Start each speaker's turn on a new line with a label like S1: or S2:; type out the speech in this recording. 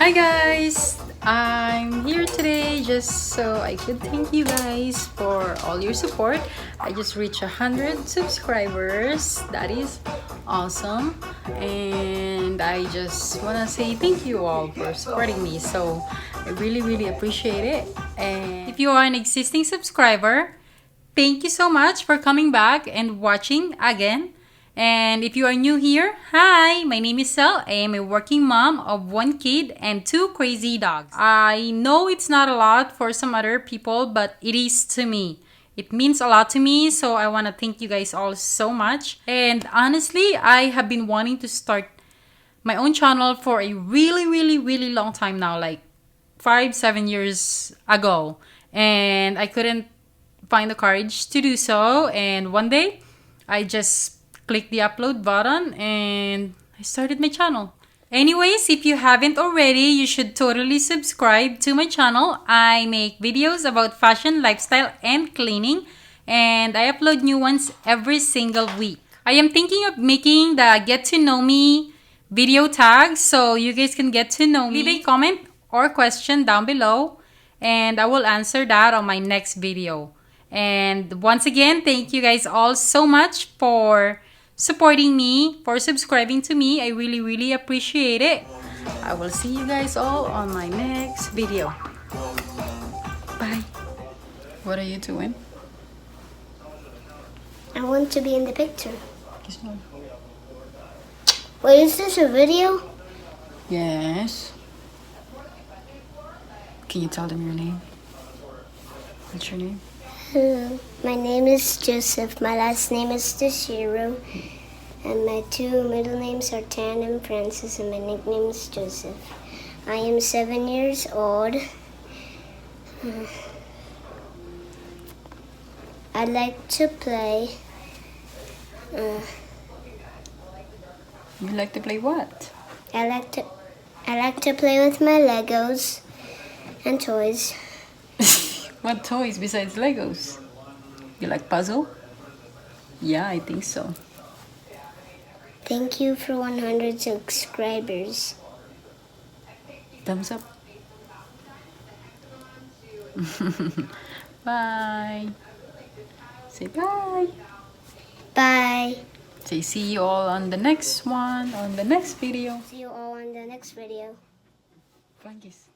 S1: Hi guys! I'm here today just so I could thank you guys for all your support. I just reached 100 subscribers. That is awesome. And I just want to say thank you all for supporting me. So I really appreciate it. And if you are an existing subscriber, thank you so much for coming back and watching again. And if you are new here, hi, my name is Selle. I am a working mom of 1 kid and 2 crazy dogs. I know it's not a lot for some other people, but it is to me. It means a lot to me, so I want to thank you guys all so much. And honestly, I have been wanting to start my own channel for a really long time now, like 5-7 years ago. And I couldn't find the courage to do so. And one day, I just clicked the upload button and I started my channel. Anyways, if you haven't already, you should totally subscribe to my channel. I make videos about fashion, lifestyle, and cleaning, and I upload new ones every single week. I am thinking of making the get to know me video tags so you guys can get to know me. Leave a comment or question down below and I will answer that on my next video. And once again, thank you guys all so much for supporting me, for subscribing to me. I really appreciate it. I will see you guys all on my next video. Bye. What are you doing?
S2: I want to be in the picture.
S1: This one.
S2: Wait, is this a video?
S1: Yes. Can you tell them your name? What's your name?
S2: My name is Joseph. My last name is Selledeshiro. And my 2 middle names are Tan and Francis, and my nickname is Joseph. I am 7 years old. I like to play.
S1: You like to play what?
S2: I like to play with my Legos and toys.
S1: What toys besides Legos? You like puzzle? Yeah, I think so.
S2: Thank you for 100 subscribers.
S1: Thumbs up. Bye. Say bye.
S2: Bye.
S1: Say see you all on the next one, on the next video.
S2: See you all in the next video.
S1: Frankis.